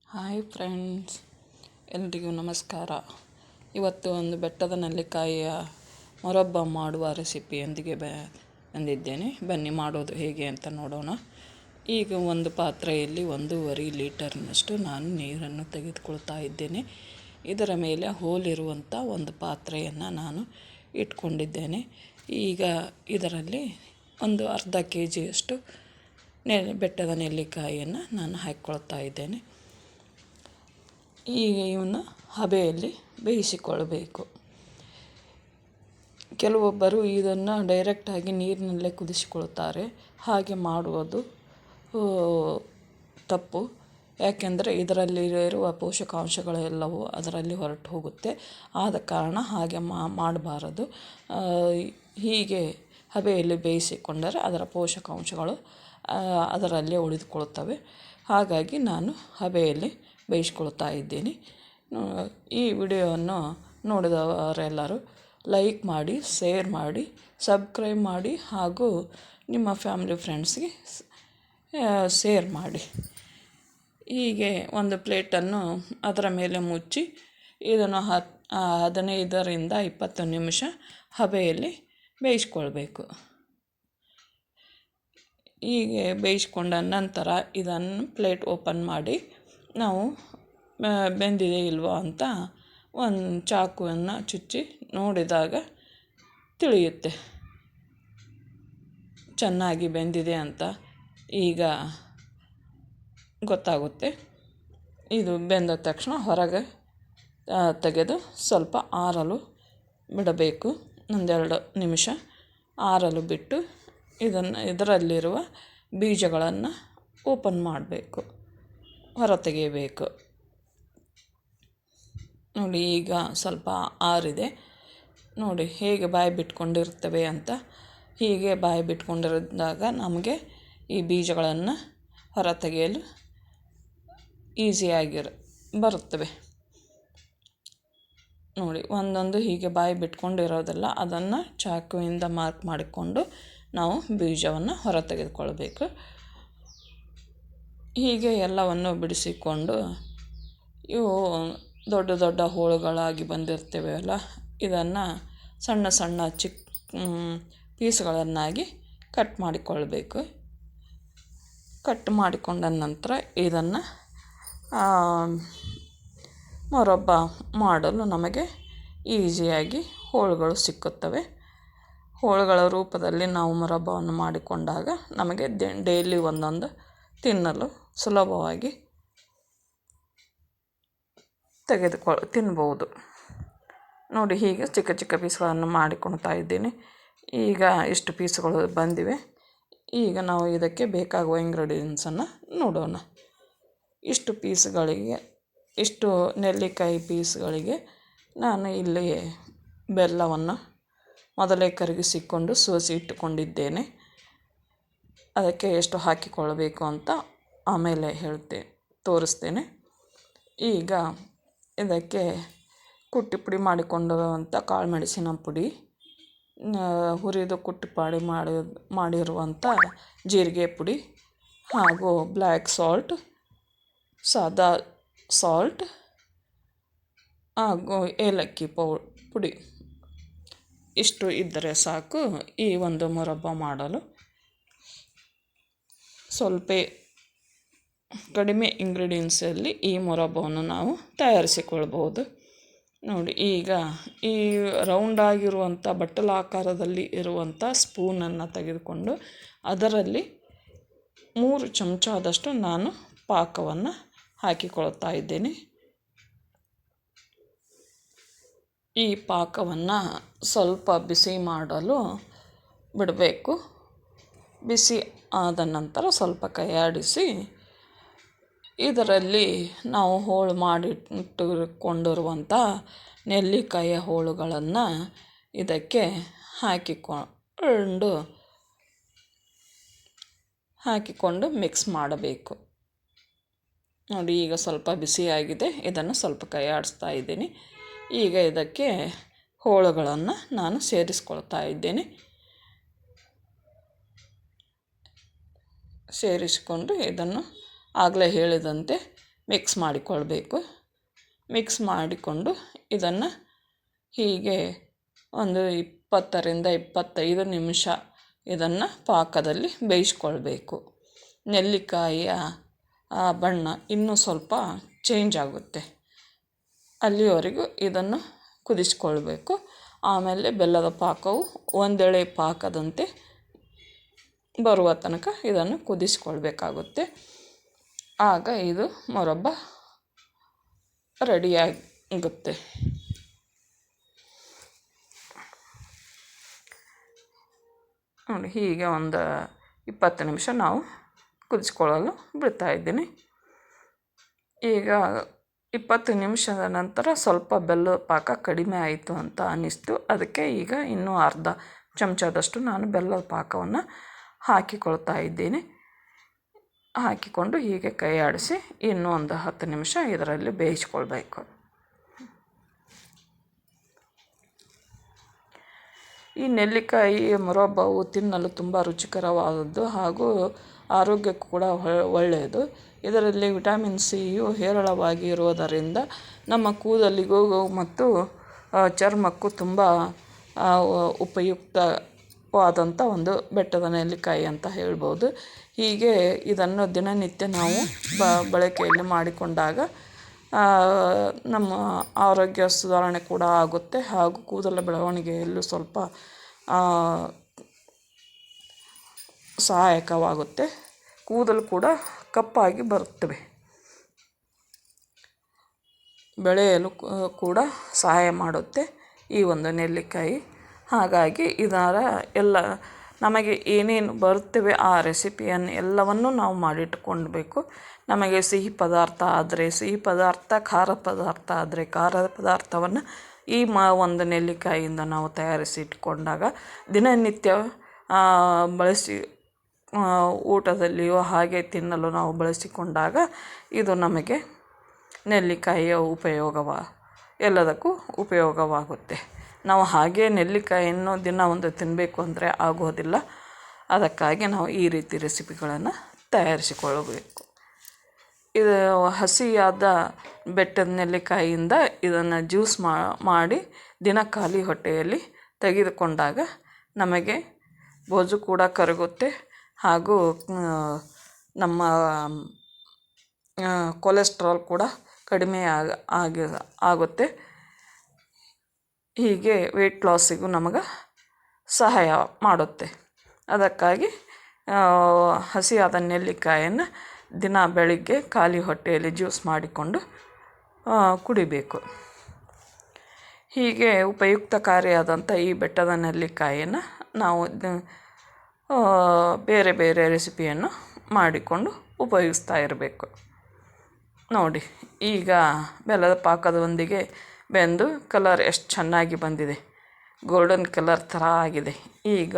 Hi friends, ಎಲ್ರಿಗೂ ನಮಸ್ಕಾರ. ಇವತ್ತು ಒಂದು ಬೆಟ್ಟದ ನೆಲ್ಲಿಕಾಯಿಯ ಮೊರಬ್ಬ ಮಾಡುವ ರೆಸಿಪಿಯೊಂದಿಗೆ ಬಂದಿದ್ದೇನೆ. ಬನ್ನಿ ಮಾಡೋದು ಹೇಗೆ ಅಂತ ನೋಡೋಣ. ಈಗ ಒಂದು ಪಾತ್ರೆಯಲ್ಲಿ 1.5 ಲೀಟರ್ನಷ್ಟು ನಾನು ನೀರನ್ನು ತೆಗೆದುಕೊಳ್ತಾ ಇದ್ದೇನೆ. ಇದರ ಮೇಲೆ ಹೋಲಿರುವಂಥ ಒಂದು ಪಾತ್ರೆಯನ್ನು ನಾನು ಇಟ್ಕೊಂಡಿದ್ದೇನೆ. ಈಗ ಇದರಲ್ಲಿ ಒಂದು ಅರ್ಧ kg ಬೆಟ್ಟದ ನೆಲ್ಲಿಕಾಯಿಯನ್ನು ನಾನು ಹಾಕ್ಕೊಳ್ತಾ ಇದ್ದೇನೆ. ಈಗ ಇವನ್ನ ಹಬೆಯಲ್ಲಿ ಬೇಯಿಸಿಕೊಳ್ಳಬೇಕು. ಕೆಲವೊಬ್ಬರು ಇದನ್ನು ಡೈರೆಕ್ಟಾಗಿ ನೀರಿನಲ್ಲೇ ಕುದಿಸಿಕೊಳ್ತಾರೆ. ಹಾಗೆ ಮಾಡುವುದು ತಪ್ಪು. ಯಾಕೆಂದರೆ ಇದರಲ್ಲಿರುವ ಪೋಷಕಾಂಶಗಳೆಲ್ಲವೂ ಅದರಲ್ಲಿ ಹೊರಟು ಹೋಗುತ್ತೆ. ಆದ ಕಾರಣ ಹಾಗೆ ಮಾಡಬಾರದು. ಹೀಗೆ ಹಬೆಯಲ್ಲಿ ಬೇಯಿಸಿಕೊಂಡರೆ ಅದರ ಪೋಷಕಾಂಶಗಳು ಅದರಲ್ಲೇ ಉಳಿದುಕೊಳ್ಳುತ್ತವೆ. ಹಾಗಾಗಿ ನಾನು ಹಬೆಯಲ್ಲಿ ಬೇಯಿಸ್ಕೊಳ್ತಾ ಇದ್ದೀನಿ. ಈ ವಿಡಿಯೋವನ್ನು ನೋಡಿದವರೆಲ್ಲರೂ ಲೈಕ್ ಮಾಡಿ, ಶೇರ್ ಮಾಡಿ, ಸಬ್ಸ್ಕ್ರೈಬ್ ಮಾಡಿ ಹಾಗೂ ನಿಮ್ಮ ಫ್ಯಾಮಿಲಿ ಫ್ರೆಂಡ್ಸ್ಗೆ ಶೇರ್ ಮಾಡಿ. ಹೀಗೆ ಒಂದು ಪ್ಲೇಟನ್ನು ಅದರ ಮೇಲೆ ಮುಚ್ಚಿ ಇದನ್ನು 15ರಿಂದ 20 ನಿಮಿಷ ಹಬೆಯಲ್ಲಿ ಬೇಯಿಸ್ಕೊಳ್ಬೇಕು. ಹೀಗೆ ಬೇಯಿಸ್ಕೊಂಡ ನಂತರ ಇದನ್ನು ಪ್ಲೇಟ್ ಓಪನ್ ಮಾಡಿ ನಾವು ಬೆಂದಿದೆ ಇಲ್ವೋ ಅಂತ ಒಂದು ಚಾಕುವನ್ನು ಚುಚ್ಚಿ ನೋಡಿದಾಗ ತಿಳಿಯುತ್ತೆ ಚೆನ್ನಾಗಿ ಬೆಂದಿದೆ ಅಂತ. ಈಗ ಗೊತ್ತಾಗುತ್ತೆ. ಇದು ಬೆಂದ ತಕ್ಷಣ ಹೊರಗೆ ತೆಗೆದು ಸ್ವಲ್ಪ ಆರಲು ಬಿಡಬೇಕು. 1-2 ನಿಮಿಷ ಆರಲು ಬಿಟ್ಟು ಇದರಲ್ಲಿರುವ ಬೀಜಗಳನ್ನು ಓಪನ್ ಮಾಡಬೇಕು, ಹೊರ ತೆಗೆಯಬೇಕು. ನೋಡಿ, ಈಗ ಸ್ವಲ್ಪ ಆರಿದೆ. ನೋಡಿ ಹೇಗೆ ಬಾಯಿ ಬಿಟ್ಕೊಂಡಿರ್ತವೆ ಅಂತ. ಹೀಗೆ ಬಾಯಿ ಬಿಟ್ಕೊಂಡಿರಿದಾಗ ನಮಗೆ ಈ ಬೀಜಗಳನ್ನು ಹೊರ ತೆಗೆಯಲು ಬರುತ್ತವೆ. ನೋಡಿ, ಒಂದೊಂದು ಹೀಗೆ ಬಾಯಿ ಬಿಟ್ಕೊಂಡಿರೋದಲ್ಲ, ಅದನ್ನು ಚಾಕುವಿಂದ ಮಾರ್ಕ್ ಮಾಡಿಕೊಂಡು ನಾವು ಬೀಜವನ್ನು ಹೊರ ತೆಗೆದುಕೊಳ್ಬೇಕು. ಹೀಗೆ ಎಲ್ಲವನ್ನು ಬಿಡಿಸಿಕೊಂಡು ಇವು ದೊಡ್ಡ ದೊಡ್ಡ ಹೋಳುಗಳಾಗಿ ಬಂದಿರ್ತವೆ ಅಲ್ಲ, ಇದನ್ನು ಸಣ್ಣ ಸಣ್ಣ ಪೀಸ್ಗಳನ್ನಾಗಿ ಕಟ್ ಮಾಡಿಕೊಳ್ಬೇಕು. ಕಟ್ ಮಾಡಿಕೊಂಡ ನಂತರ ಇದನ್ನು ಮೊರಬ್ಬ ಮಾಡಲು ನಮಗೆ ಈಸಿಯಾಗಿ ಹೋಳುಗಳು ಸಿಕ್ಕುತ್ತವೆ. ಹೋಳುಗಳ ರೂಪದಲ್ಲಿ ನಾವು ಮೊರಬ್ಬವನ್ನು ಮಾಡಿಕೊಂಡಾಗ ನಮಗೆ ಡೈಲಿ ಒಂದೊಂದು ತಿನ್ನಲು ಸುಲಭವಾಗಿ ತಿನ್ಬೋದು. ನೋಡಿ, ಹೀಗೆ ಚಿಕ್ಕ ಚಿಕ್ಕ ಪೀಸ್ಗಳನ್ನು ಮಾಡಿಕೊಳ್ತಾ ಇದ್ದೀನಿ. ಈಗ ಇಷ್ಟು ಪೀಸ್ಗಳು ಬಂದಿವೆ. ಈಗ ನಾವು ಇದಕ್ಕೆ ಬೇಕಾಗುವ ಇಂಗ್ರೀಡಿಯೆಂಟ್ಸನ್ನು ನೋಡೋಣ. ಇಷ್ಟು ನೆಲ್ಲಿಕಾಯಿ ಪೀಸ್ಗಳಿಗೆ ನಾನು ಇಲ್ಲಿ ಬೆಲ್ಲವನ್ನು ಮೊದಲೇ ಕರಗಿಸಿಕೊಂಡು ಸೋಸಿ ಇಟ್ಟುಕೊಂಡಿದ್ದೇನೆ. ಅದಕ್ಕೆ ಎಷ್ಟು ಹಾಕಿಕೊಳ್ಳಬೇಕು ಅಂತ ಆಮೇಲೆ ತೋರಿಸ್ತೇನೆ. ಈಗ ಇದಕ್ಕೆ ಕುಟ್ಟಿ ಪುಡಿ ಮಾಡಿಕೊಂಡಿರುವಂಥ ಕಾಳು ಮೆಣಸಿನ ಪುಡಿ, ಹುರಿದು ಕುಟ್ಟಿ ಮಾಡಿರುವಂಥ ಜೀರಿಗೆ ಪುಡಿ ಹಾಗೂ ಬ್ಲ್ಯಾಕ್ ಸಾಲ್ಟ್, ಸಾದಾ ಸಾಲ್ಟ್ ಹಾಗೂ ಏಲಕ್ಕಿ ಪುಡಿ ಇಷ್ಟು ಇದ್ದರೆ ಸಾಕು ಈ ಒಂದು ಮೊರಬ್ಬ ಮಾಡಲು. ಸ್ವಲ್ಪ ಕಡಿಮೆ ಇಂಗ್ರೀಡಿಯೆಂಟ್ಸಲ್ಲಿ ಈ ಮೊರಬ್ಬವನ್ನು ನಾವು ತಯಾರಿಸಿಕೊಳ್ಬೋದು. ನೋಡಿ, ಈಗ ಈ ರೌಂಡಾಗಿರುವಂಥ ಬಟ್ಟಲಾಕಾರದಲ್ಲಿ ಇರುವಂಥ ಸ್ಪೂನನ್ನು ತೆಗೆದುಕೊಂಡು ಅದರಲ್ಲಿ 3 ಚಮಚದಷ್ಟು ನಾನು ಪಾಕವನ್ನು ಹಾಕಿಕೊಳ್ತಾ ಇದ್ದೇನೆ. ಈ ಪಾಕವನ್ನು ಸ್ವಲ್ಪ ಬಿಸಿ ಮಾಡಲು ಬಿಡಬೇಕು. ಬಿಸಿ ಆದ ನಂತರ ಸ್ವಲ್ಪ ಕೈಯಾಡಿಸಿ ಇದರಲ್ಲಿ ನಾವು ಹೋಳು ಮಾಡಿಟ್ಟುಕೊಂಡಿರುವಂಥ ನೆಲ್ಲಿಕಾಯಿಯ ಹೋಳುಗಳನ್ನು ಇದಕ್ಕೆ ಹಾಕಿಕೊಂಡು ಮಿಕ್ಸ್ ಮಾಡಬೇಕು. ನೋಡಿ, ಈಗ ಸ್ವಲ್ಪ ಬಿಸಿಯಾಗಿದೆ. ಇದನ್ನು ಸ್ವಲ್ಪ ಕೈಯಾಡಿಸ್ತಾ ಇದ್ದೀನಿ. ಈಗ ಇದಕ್ಕೆ ಹೋಳುಗಳನ್ನು ನಾನು ಸೇರಿಸ್ಕೊಳ್ತಾ ಇದ್ದೇನೆ. ಸೇರಿಸಿಕೊಂಡು ಇದನ್ನು ಆಗಲೇ ಹೇಳಿದಂತೆ ಮಿಕ್ಸ್ ಮಾಡಿಕೊಳ್ಬೇಕು. ಮಿಕ್ಸ್ ಮಾಡಿಕೊಂಡು ಇದನ್ನು ಹೀಗೆ ಒಂದು 20-25 ನಿಮಿಷ ಇದನ್ನು ಪಾಕದಲ್ಲಿ ಬೇಯಿಸ್ಕೊಳ್ಬೇಕು. ನೆಲ್ಲಿಕಾಯಿಯ ಬಣ್ಣ ಇನ್ನೂ ಸ್ವಲ್ಪ ಚೇಂಜ್ ಆಗುತ್ತೆ, ಅಲ್ಲಿವರೆಗೂ ಇದನ್ನು ಕುದಿಸ್ಕೊಳ್ಬೇಕು. ಆಮೇಲೆ ಬೆಲ್ಲದ ಪಾಕವು ಒಂದೆಳೆ ಪಾಕದಂತೆ ಬರುವ ತನಕ ಇದನ್ನು ಕುದಿಸ್ಕೊಳ್ಬೇಕಾಗುತ್ತೆ. ಆಗ ಇದು ಮೊರಬ್ಬ ರೆಡಿಯಾಗುತ್ತೆ. ನೋಡಿ, ಹೀಗೆ ಒಂದು 20 ನಿಮಿಷ ನಾವು ಕುದಿಸ್ಕೊಳ್ಳಲು ಬಿಡ್ತಾಯಿದ್ದೀನಿ. ಈಗ 20 ನಿಮಿಷದ ನಂತರ ಸ್ವಲ್ಪ ಬೆಲ್ಲದ ಪಾಕ ಕಡಿಮೆ ಆಯಿತು ಅಂತ ಅನ್ನಿಸ್ತು. ಅದಕ್ಕೆ ಈಗ ಇನ್ನೂ ಅರ್ಧ ಚಮಚದಷ್ಟು ನಾನು ಬೆಲ್ಲದ ಪಾಕವನ್ನು ಹಾಕಿಕೊಳ್ತಾ ಇದ್ದೀನಿ. ಹಾಕಿಕೊಂಡು ಹೀಗೆ ಕೈ ಆಡಿಸಿ ಇನ್ನೂ ಒಂದು 10 ನಿಮಿಷ ಇದರಲ್ಲಿ ಬೇಯಿಸ್ಕೊಳ್ಬೇಕು. ಈ ನೆಲ್ಲಿಕಾಯಿ ಮೊರಬ್ಬವು ತಿನ್ನಲು ತುಂಬ ರುಚಿಕರವಾದದ್ದು ಹಾಗೂ ಆರೋಗ್ಯಕ್ಕೂ ಕೂಡ ಒಳ್ಳೆಯದು. ಇದರಲ್ಲಿ ವಿಟಮಿನ್ ಸಿಯು ಹೇರಳವಾಗಿ ಇರುವುದರಿಂದ ನಮ್ಮ ಕೂದಲಿಗೂ ಮತ್ತು ಚರ್ಮಕ್ಕೂ ತುಂಬ ಉಪಯುಕ್ತವಾದಂಥ ಒಂದು ಬೆಟ್ಟದ ನೆಲ್ಲಿಕಾಯಿ ಅಂತ ಹೇಳ್ಬೋದು. ಹೀಗೆ ಇದನ್ನು ದಿನನಿತ್ಯ ನಾವು ಬಳಕೆಯಲ್ಲಿ ಮಾಡಿಕೊಂಡಾಗ ನಮ್ಮ ಆರೋಗ್ಯ ಸುಧಾರಣೆ ಕೂಡ ಆಗುತ್ತೆ ಹಾಗೂ ಕೂದಲ ಬೆಳವಣಿಗೆಯಲ್ಲೂ ಸ್ವಲ್ಪ ಸಹಾಯಕವಾಗುತ್ತೆ. ಕೂದಲು ಕೂಡ ಕಪ್ಪಾಗಿ ಬರುತ್ತವೆ, ಬೆಳೆಯಲು ಕೂಡ ಸಹಾಯ ಮಾಡುತ್ತೆ ಈ ಒಂದು ನೆಲ್ಲಿಕಾಯಿ. ಹಾಗಾಗಿ ಇದರ ಎಲ್ಲ ನಮಗೆ ಏನೇನು ಬರುತ್ತವೆ ಆ ರೆಸಿಪಿಯನ್ನು ಎಲ್ಲವನ್ನು ನಾವು ಮಾಡಿಟ್ಟುಕೊಳ್ಬೇಕು. ನಮಗೆ ಸಿಹಿ ಪದಾರ್ಥ ಆದರೆ ಸಿಹಿ ಪದಾರ್ಥ, ಖಾರ ಪದಾರ್ಥ ಆದರೆ ಖಾರದ ಪದಾರ್ಥವನ್ನು ಈ ಒಂದು ನೆಲ್ಲಿಕಾಯಿಯಿಂದ ನಾವು ತಯಾರಿಸಿ ಇಟ್ಕೊಂಡಾಗ ದಿನನಿತ್ಯ ಬಳಸಿ ಊಟದಲ್ಲಿಯೂ ಹಾಗೆ ತಿನ್ನಲು ನಾವು ಬಳಸಿಕೊಂಡಾಗ ಇದು ನಮಗೆ ನೆಲ್ಲಿಕಾಯಿಯ ಎಲ್ಲದಕ್ಕೂ ಉಪಯೋಗವಾಗುತ್ತೆ. ನಾವು ಹಾಗೇ ನೆಲ್ಲಿಕಾಯಿಯನ್ನು ದಿನ ಒಂದು ತಿನ್ನಬೇಕು ಅಂದರೆ ಆಗೋದಿಲ್ಲ. ಅದಕ್ಕಾಗಿ ನಾವು ಈ ರೀತಿ ರೆಸಿಪಿಗಳನ್ನು ತಯಾರಿಸಿಕೊಳ್ಳಬೇಕು. ಇದು ಹಸಿಯಾದ ಬೆಟ್ಟದ ನೆಲ್ಲಿಕಾಯಿಯಿಂದ ಇದನ್ನು ಜ್ಯೂಸ್ ಮಾಡಿ ದಿನ ಖಾಲಿ ಹೊಟ್ಟೆಯಲ್ಲಿ ತೆಗೆದುಕೊಂಡಾಗ ನಮಗೆ ಬೊಜ್ಜು ಕೂಡ ಕರಗುತ್ತೆ ಹಾಗೂ ನಮ್ಮ ಕೊಲೆಸ್ಟ್ರಾಲ್ ಕೂಡ ಕಡಿಮೆ ಆಗುತ್ತೆ. ಹೀಗೆ ವೆಯ್ಟ್ ಲಾಸಿಗೂ ನಮಗೆ ಸಹಾಯ ಮಾಡುತ್ತೆ. ಅದಕ್ಕಾಗಿ ಹಸಿಯಾದ ನೆಲ್ಲಿಕಾಯನ್ನು ದಿನ ಬೆಳಿಗ್ಗೆ ಖಾಲಿ ಹೊಟ್ಟೆಯಲ್ಲಿ ಜ್ಯೂಸ್ ಮಾಡಿಕೊಂಡು ಕುಡಿಬೇಕು. ಹೀಗೆ ಉಪಯುಕ್ತಕಾರಿಯಾದಂಥ ಈ ಬೆಟ್ಟದ ನೆಲ್ಲಿಕಾಯಿಯನ್ನು ನಾವು ಬೇರೆ ಬೇರೆ ರೆಸಿಪಿಯನ್ನು ಮಾಡಿಕೊಂಡು ಉಪಯೋಗಿಸ್ತಾ ಇರಬೇಕು. ನೋಡಿ, ಈಗ ಬೆಲ್ಲದ ಪಾಕದೊಂದಿಗೆ ಬೆಂದು ಕಲರ್ ಎಷ್ಟು ಚೆನ್ನಾಗಿ ಬಂದಿದೆ, ಗೋಲ್ಡನ್ ಕಲರ್ ಥರ ಆಗಿದೆ. ಈಗ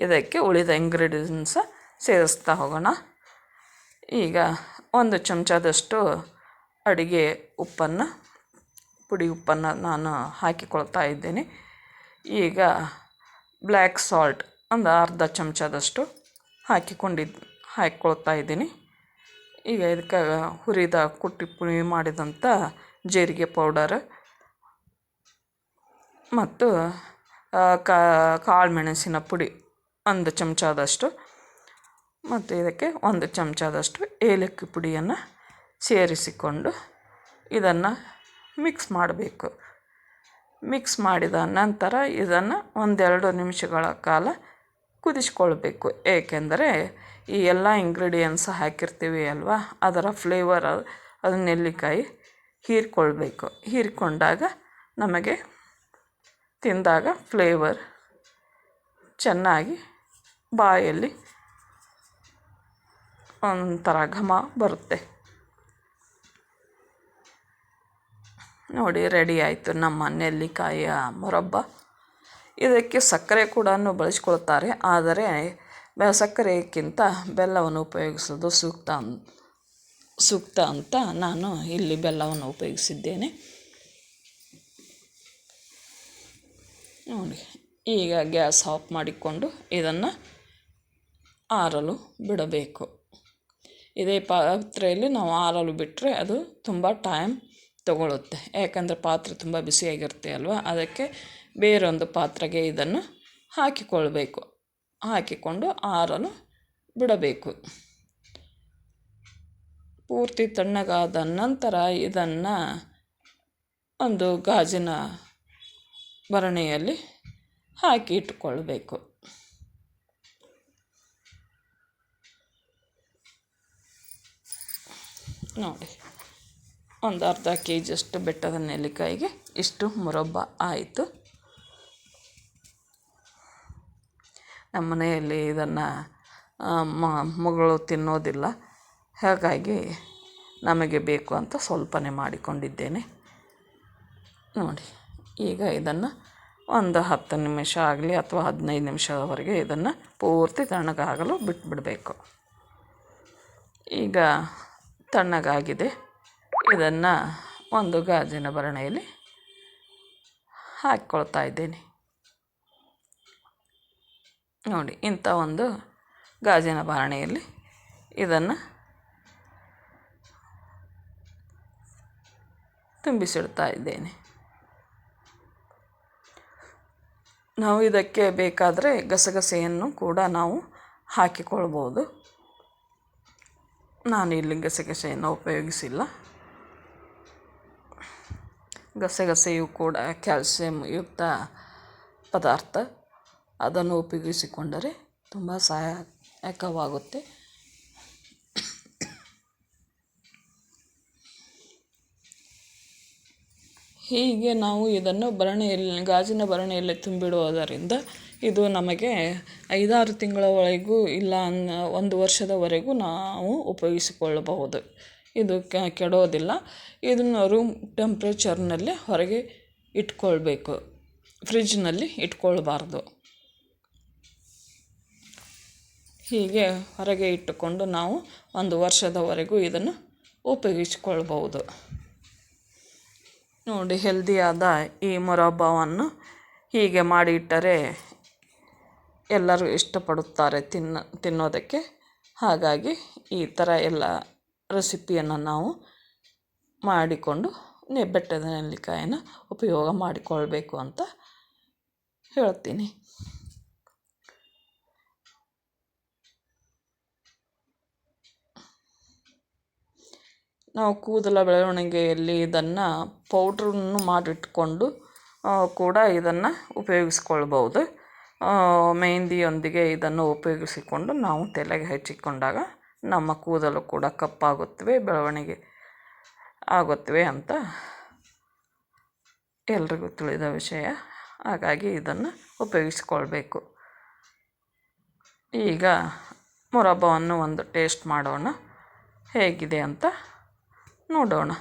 ಇದಕ್ಕೆ ಉಳಿದ ಇಂಗ್ರೀಡಿಯೆಂಟ್ಸ ಸೇರಿಸ್ತಾ ಹೋಗೋಣ. ಈಗ 1 ಚಮಚದಷ್ಟು ಅಡಿಗೆ ಪುಡಿ ಉಪ್ಪನ್ನು ನಾನು ಹಾಕಿಕೊಳ್ತಾ ಇದ್ದೇನೆ. ಈಗ ಬ್ಲ್ಯಾಕ್ ಸಾಲ್ಟ್ ಒಂದು ಅರ್ಧ ಚಮಚದಷ್ಟು ಹಾಕಿಕೊಳ್ತಾ ಇದ್ದೀನಿ. ಈಗ ಇದಕ್ಕೆ ಹುರಿದ ಕುಟ್ಟಿ ಪುಡಿ ಮಾಡಿದಂಥ ಜೀರಿಗೆ ಪೌಡರ್ ಮತ್ತು ಕಾಳು ಮೆಣಸಿನ ಪುಡಿ 1 ಚಮಚದಷ್ಟು ಮತ್ತು ಇದಕ್ಕೆ 1 ಚಮಚದಷ್ಟು ಏಲಕ್ಕಿ ಪುಡಿಯನ್ನು ಸೇರಿಸಿಕೊಂಡು ಇದನ್ನು ಮಿಕ್ಸ್ ಮಾಡಬೇಕು. ಮಿಕ್ಸ್ ಮಾಡಿದ ನಂತರ ಇದನ್ನು 1-2 ನಿಮಿಷಗಳ ಕಾಲ ಕುದಿಸ್ಕೊಳ್ಬೇಕು. ಏಕೆಂದರೆ ಈ ಎಲ್ಲ ಇಂಗ್ರೀಡಿಯೆಂಟ್ಸ್ ಹಾಕಿರ್ತೀವಿ ಅಲ್ವಾ, ಅದರ ಫ್ಲೇವರ್ ಅದು ನೆಲ್ಲಿಕಾಯಿ ಹೀರಿಕೊಳ್ಬೇಕು. ಹೀರಿಕೊಂಡಾಗ ನಮಗೆ ತಿಂದಾಗ ಫ್ಲೇವರ್ ಚೆನ್ನಾಗಿ ಬಾಯಲ್ಲಿ ಒಂಥರ ಘಮ ಬರುತ್ತೆ. ನೋಡಿ, ರೆಡಿ ಆಯಿತು ನಮ್ಮ ನೆಲ್ಲಿಕಾಯಿಯ ಮೊರಬ್ಬ. ಇದಕ್ಕೆ ಸಕ್ಕರೆ ಕೂಡ ಬಳಸ್ಕೊಳ್ತಾರೆ, ಆದರೆ ಸಕ್ಕರೆಗಿಂತ ಬೆಲ್ಲವನ್ನು ಉಪಯೋಗಿಸೋದು ಸೂಕ್ತ ಅಂತ ನಾನು ಇಲ್ಲಿ ಬೆಲ್ಲವನ್ನು ಉಪಯೋಗಿಸಿದ್ದೇನೆ. ನೋಡಿ, ಈಗ ಗ್ಯಾಸ್ ಆಫ್ ಮಾಡಿಕೊಂಡು ಇದನ್ನು ಆರಲು ಬಿಡಬೇಕು. ಇದೇ ಪಾತ್ರೆಯಲ್ಲಿ ನಾವು ಆರಲು ಬಿಟ್ಟರೆ ಅದು ತುಂಬ ಟೈಮ್ ತಗೊಳ್ಳುತ್ತೆ. ಯಾಕಂದರೆ ಪಾತ್ರೆ ತುಂಬ ಬಿಸಿಯಾಗಿರುತ್ತೆ ಅಲ್ವ, ಅದಕ್ಕೆ ಬೇರೊಂದು ಪಾತ್ರೆಗೆ ಇದನ್ನು ಹಾಕಿಕೊಳ್ಬೇಕು. ಹಾಕಿಕೊಂಡು ಆರಲು ಬಿಡಬೇಕು. ಪೂರ್ತಿ ತಣ್ಣಗಾದ ನಂತರ ಇದನ್ನು ಒಂದು ಗಾಜಿನ ಭರಣಿಯಲ್ಲಿ ಹಾಕಿ ಇಟ್ಟುಕೊಳ್ಬೇಕು. ನೋಡಿ, ಒಂದು ಅರ್ಧ kg ಬೆಟ್ಟದ ನೆಲ್ಲಿಕಾಯಿಗೆ ಇಷ್ಟು ಮುರಬ್ಬ ಆಯಿತು. ನಮ್ಮ ಮನೆಯಲ್ಲಿ ಇದನ್ನು ಮಗಳು ತಿನ್ನೋದಿಲ್ಲ, ಹಾಗಾಗಿ ನಮಗೆ ಬೇಕು ಅಂತ ಸ್ವಲ್ಪನೇ ಮಾಡಿಕೊಂಡಿದ್ದೇನೆ. ನೋಡಿ, ಈಗ ಇದನ್ನು ಒಂದು 10 ನಿಮಿಷ ಆಗಲಿ ಅಥವಾ 15 ನಿಮಿಷದವರೆಗೆ ಇದನ್ನು ಪೂರ್ತಿ ತಣ್ಣಗಾಗಲು ಬಿಟ್ಬಿಡಬೇಕು. ಈಗ ತಣ್ಣಗಾಗಿದೆ. ಇದನ್ನು ಒಂದು ಗಾಜಿನ ಭರಣಿಯಲ್ಲಿ ಹಾಕ್ಕೊಳ್ತಾ ಇದ್ದೇನೆ. ನೋಡಿ, ಇಂಥ ಒಂದು ಗಾಜಿನ ಭರಣಿಯಲ್ಲಿ ಇದನ್ನು ತುಂಬಿಸಿಡ್ತಾ ಇದ್ದೇನೆ. ನಾವು ಇದಕ್ಕೆ ಬೇಕಾದರೆ ಗಸಗಸೆಯನ್ನು ಕೂಡ ನಾವು ಹಾಕಿಕೊಳ್ಬೋದು. ನಾನು ಇಲ್ಲಿ ಗಸಗಸೆಯನ್ನು ಉಪಯೋಗಿಸಿಲ್ಲ. ಗಸಗಸೆಯು ಕೂಡ ಕ್ಯಾಲ್ಸಿಯಂ ಯುಕ್ತ ಪದಾರ್ಥ. ಅದನ್ನು ಉಪಯೋಗಿಸಿಕೊಂಡರೆ ತುಂಬ ಸಹಾಯಕವಾಗುತ್ತೆ. ಹೀಗೆ ನಾವು ಇದನ್ನು ಗಾಜಿನ ಭರಣಿಯಲ್ಲಿ ತುಂಬಿಡುವುದರಿಂದ ಇದು ನಮಗೆ 5-6 ತಿಂಗಳವರೆಗೂ ಇಲ್ಲ 1 ವರ್ಷದವರೆಗೂ ನಾವು ಉಪಯೋಗಿಸಿಕೊಳ್ಳಬಹುದು. ಇದು ಕೆಡೋದಿಲ್ಲ. ಇದನ್ನು ರೂಮ್ ಟೆಂಪ್ರೇಚರ್ನಲ್ಲಿ ಹೊರಗೆ ಇಟ್ಕೊಳ್ಬೇಕು, ಫ್ರಿಜ್ನಲ್ಲಿ ಇಟ್ಕೊಳ್ಬಾರ್ದು. ಹೀಗೆ ಹೊರಗೆ ಇಟ್ಟುಕೊಂಡು ನಾವು 1 ವರ್ಷದವರೆಗೂ ಇದನ್ನು ಉಪಯೋಗಿಸಿಕೊಳ್ಬಹುದು. ನೋಡಿ, ಹೆಲ್ದಿಯಾದ ಈ ಮುರಬ್ಬವನ್ನು ಹೀಗೆ ಮಾಡಿ ಇಟ್ಟರೆ ಎಲ್ಲರೂ ಇಷ್ಟಪಡುತ್ತಾರೆ ತಿನ್ನೋದಕ್ಕೆ. ಹಾಗಾಗಿ ಈ ಥರ ಎಲ್ಲ ರೆಸಿಪಿಯನ್ನು ನಾವು ಮಾಡಿಕೊಂಡು ಬೆಟ್ಟದ ನೆಲ್ಲಿಕಾಯಿನ ಉಪಯೋಗ ಮಾಡಿಕೊಳ್ಬೇಕು ಅಂತ ಹೇಳ್ತೀನಿ. ನಾವು ಕೂದಲ ಬೆಳವಣಿಗೆಯಲ್ಲಿ ಇದನ್ನು ಪೌಡ್ರನ್ನು ಮಾಡಿಟ್ಕೊಂಡು ಕೂಡ ಇದನ್ನು ಉಪಯೋಗಿಸ್ಕೊಳ್ಬೋದು. ಮೆಹಂದಿಯೊಂದಿಗೆ ಇದನ್ನು ಉಪಯೋಗಿಸಿಕೊಂಡು ನಾವು ತಲೆಗೆ ಹಚ್ಚಿಕೊಂಡಾಗ ನಮ್ಮ ಕೂದಲು ಕೂಡ ಕಪ್ಪಾಗುತ್ತವೆ, ಬೆಳವಣಿಗೆ ಆಗುತ್ತವೆ ಅಂತ ಎಲ್ರಿಗೂ ತಿಳಿದ ವಿಷಯ. ಹಾಗಾಗಿ ಇದನ್ನು ಉಪಯೋಗಿಸ್ಕೊಳ್ಬೇಕು. ಈಗ ಮುರಬ್ಬವನ್ನು ಒಂದು ಟೇಸ್ಟ್ ಮಾಡೋಣ, ಹೇಗಿದೆ ಅಂತ ನೋಡೋಣ.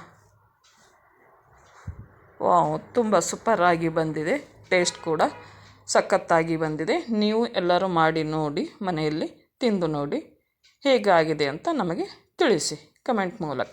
ವಾವ್, ತುಂಬ ಸೂಪರಾಗಿ ಬಂದಿದೆ. ಟೇಸ್ಟ್ ಕೂಡ ಸಖತ್ತಾಗಿ ಬಂದಿದೆ. ನೀವು ಎಲ್ಲರೂ ಮಾಡಿ ನೋಡಿ, ಮನೆಯಲ್ಲಿ ತಿಂದು ನೋಡಿ ಹೇಗಾಗಿದೆ ಅಂತ ನಮಗೆ ತಿಳಿಸಿ ಕಮೆಂಟ್ ಮೂಲಕ.